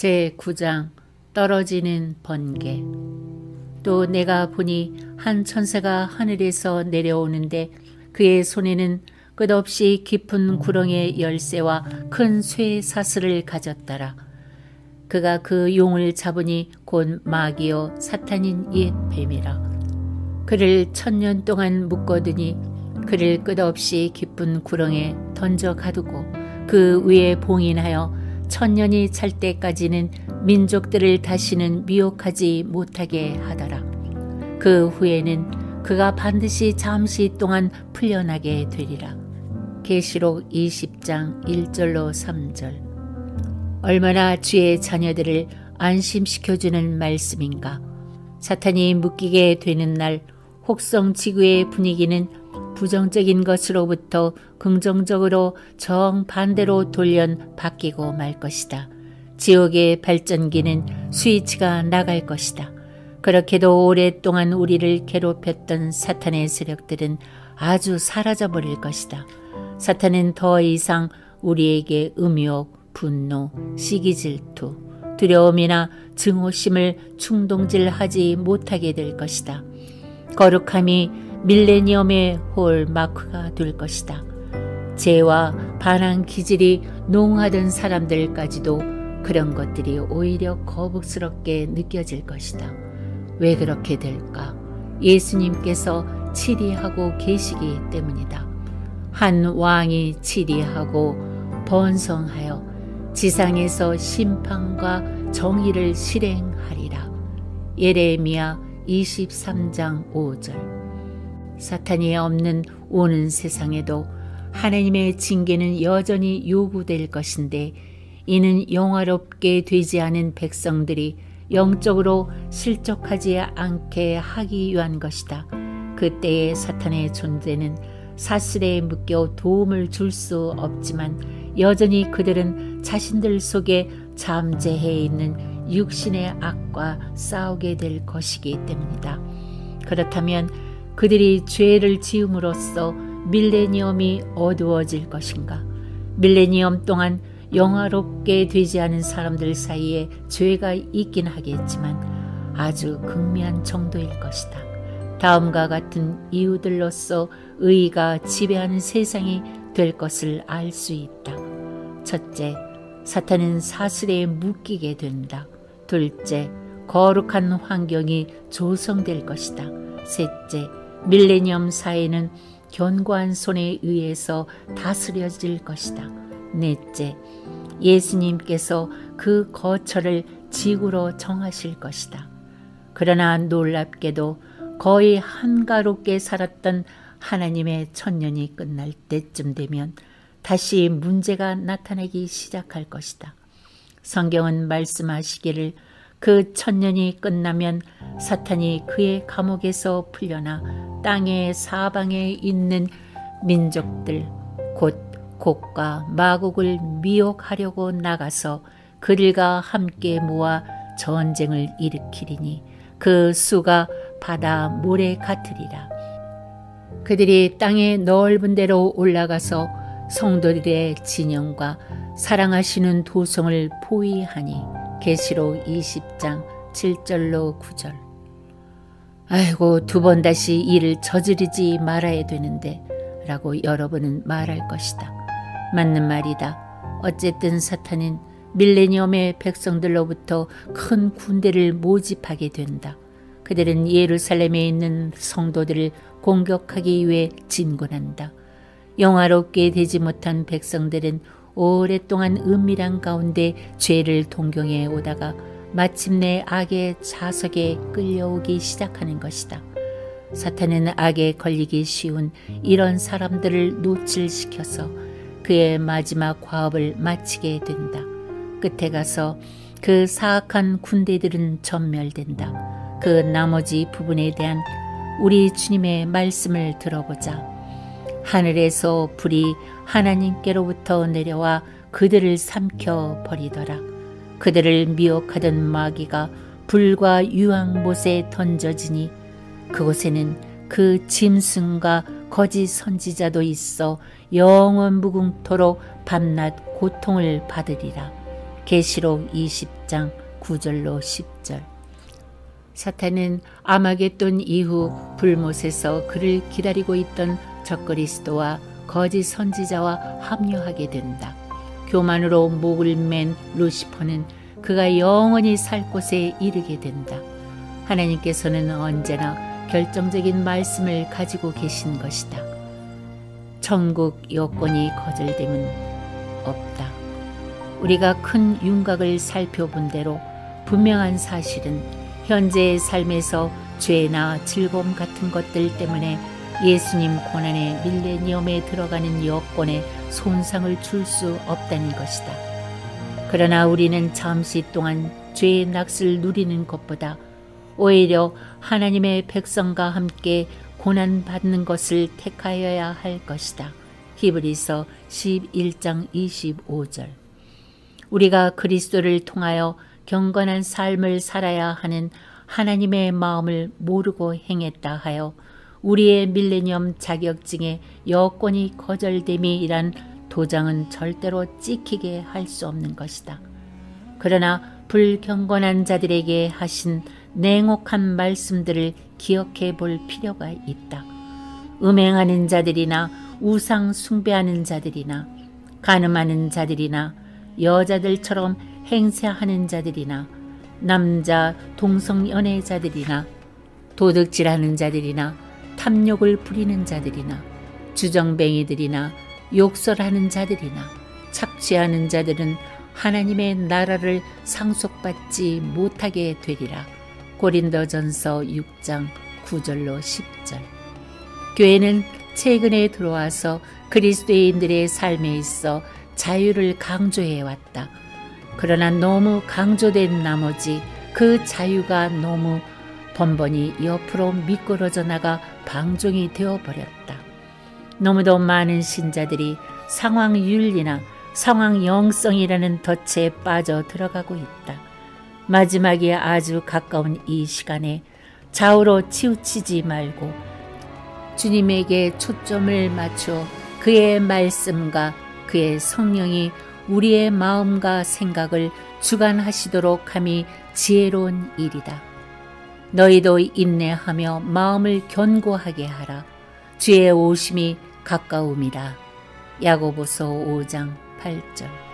제9장 떨어지는 번개. 또 내가 보니 한 천사가 하늘에서 내려오는데 그의 손에는 끝없이 깊은 구렁의 열쇠와 큰 쇠 사슬을 가졌더라. 그가 그 용을 잡으니 곧 마귀요 사탄인 옛 뱀이라. 그를 1000년 동안 묶어두니 그를 끝없이 깊은 구렁에 던져 가두고 그 위에 봉인하여 1000년이 찰 때까지는 민족들을 다시는 미혹하지 못하게 하더라. 그 후에는 그가 반드시 잠시 동안 풀려나게 되리라. 계시록 20장 1절로 3절. 얼마나 주의 자녀들을 안심시켜주는 말씀인가. 사탄이 묶이게 되는 날 혹성 지구의 분위기는 부정적인 것으로부터 긍정적으로 정반대로 돌연 바뀌고 말 것이다. 지옥의 발전기는 스위치가 나갈 것이다. 그렇게도 오랫동안 우리를 괴롭혔던 사탄의 세력들은 아주 사라져버릴 것이다. 사탄은 더 이상 우리에게 음욕, 분노, 시기질투, 두려움이나 증오심을 충동질하지 못하게 될 것이다. 거룩함이 밀레니엄의 홀마크가 될 것이다. 죄와 반항 기질이 농하던 사람들까지도 그런 것들이 오히려 거북스럽게 느껴질 것이다. 왜 그렇게 될까? 예수님께서 치리하고 계시기 때문이다. 한 왕이 치리하고 번성하여 지상에서 심판과 정의를 실행하리라. 예레미야 23장 5절. 사탄이 없는 오는 세상에도 하나님의 징계는 여전히 요구될 것인데 이는 영화롭게 되지 않은 백성들이 영적으로 실족하지 않게 하기 위한 것이다. 그때의 사탄의 존재는 사슬에 묶여 도움을 줄 수 없지만 여전히 그들은 자신들 속에 잠재해 있는 육신의 악과 싸우게 될 것이기 때문이다. 그렇다면 그들이 죄를 지음으로써 밀레니엄이 어두워질 것인가? 밀레니엄 동안 영화롭게 되지 않은 사람들 사이에 죄가 있긴 하겠지만 아주 극미한 정도일 것이다. 다음과 같은 이유들로서 의가 지배하는 세상이 될 것을 알 수 있다. 첫째, 사탄은 사슬에 묶이게 된다. 둘째, 거룩한 환경이 조성될 것이다. 셋째, 밀레니엄 사회는 견고한 손에 의해서 다스려질 것이다. 넷째, 예수님께서 그 거처를 지구로 정하실 것이다. 그러나 놀랍게도 거의 한가롭게 살았던 하나님의 천년이 끝날 때쯤 되면 다시 문제가 나타나기 시작할 것이다. 성경은 말씀하시기를 그 천년이 끝나면 사탄이 그의 감옥에서 풀려나 땅의 사방에 있는 민족들 곧 곡과 마곡을 미혹하려고 나가서 그들과 함께 모아 전쟁을 일으키리니 그 수가 바다 모래 같으리라. 그들이 땅의 넓은 데로 올라가서 성도들의 진영과 사랑하시는 도성을 포위하니 계시록 20장 7절로 9절. 아이고, 두 번 다시 일을 저지르지 말아야 되는데 라고 여러분은 말할 것이다. 맞는 말이다. 어쨌든 사탄은 밀레니엄의 백성들로부터 큰 군대를 모집하게 된다. 그들은 예루살렘에 있는 성도들을 공격하기 위해 진군한다. 영화롭게 되지 못한 백성들은 오랫동안 은밀한 가운데 죄를 동경해 오다가 마침내 악의 자석에 끌려오기 시작하는 것이다. 사탄은 악에 걸리기 쉬운 이런 사람들을 노출시켜서 그의 마지막 과업을 마치게 된다. 끝에 가서 그 사악한 군대들은 전멸된다. 그 나머지 부분에 대한 우리 주님의 말씀을 들어보자. 하늘에서 불이 하나님께로부터 내려와 그들을 삼켜 버리더라. 그들을 미혹하던 마귀가 불과 유황못에 던져지니 그곳에는 그 짐승과 거짓 선지자도 있어 영원 무궁토록 밤낮 고통을 받으리라. 계시록 20장 9절로 10절. 사탄은 아마겟돈 이후 불못에서 그를 기다리고 있던 적그리스도와 거짓 선지자와 합류하게 된다. 교만으로 목을 맨 루시퍼는 그가 영원히 살 곳에 이르게 된다. 하나님께서는 언제나 결정적인 말씀을 가지고 계신 것이다. 천국 여건이 거절됨은 없다. 우리가 큰 윤곽을 살펴본 대로 분명한 사실은 현재의 삶에서 죄나 즐거움 같은 것들 때문에 예수님 고난의 밀레니엄에 들어가는 여건에 손상을 줄 수 없다는 것이다. 그러나 우리는 잠시 동안 죄의 낙을 누리는 것보다 오히려 하나님의 백성과 함께 고난받는 것을 택하여야 할 것이다. 히브리서 11장 25절. 우리가 그리스도를 통하여 경건한 삶을 살아야 하는 하나님의 마음을 모르고 행했다 하여 우리의 밀레니엄 자격증의 여건이 거절됨이란 도장은 절대로 찍히게 할 수 없는 것이다. 그러나 불경건한 자들에게 하신 냉혹한 말씀들을 기억해 볼 필요가 있다. 음행하는 자들이나 우상 숭배하는 자들이나 간음하는 자들이나 여자들처럼 행세하는 자들이나 남자 동성연애자들이나 도둑질하는 자들이나 탐욕을 부리는 자들이나 주정뱅이들이나 욕설하는 자들이나 착취하는 자들은 하나님의 나라를 상속받지 못하게 되리라. 고린도전서 6장 9절로 10절. 교회는 최근에 들어와서 그리스도인들의 삶에 있어 자유를 강조해왔다. 그러나 너무 강조된 나머지 그 자유가 너무 번번이 옆으로 미끄러져 나가 방종이 되어버렸다. 너무도 많은 신자들이 상황윤리나 상황영성이라는 덫에 빠져 들어가고 있다. 마지막에 아주 가까운 이 시간에 좌우로 치우치지 말고 주님에게 초점을 맞춰 그의 말씀과 그의 성령이 우리의 마음과 생각을 주관하시도록 함이 지혜로운 일이다. 너희도 인내하며 마음을 견고하게 하라. 주의 오심이 가까움이라. 야고보서 5장 8절.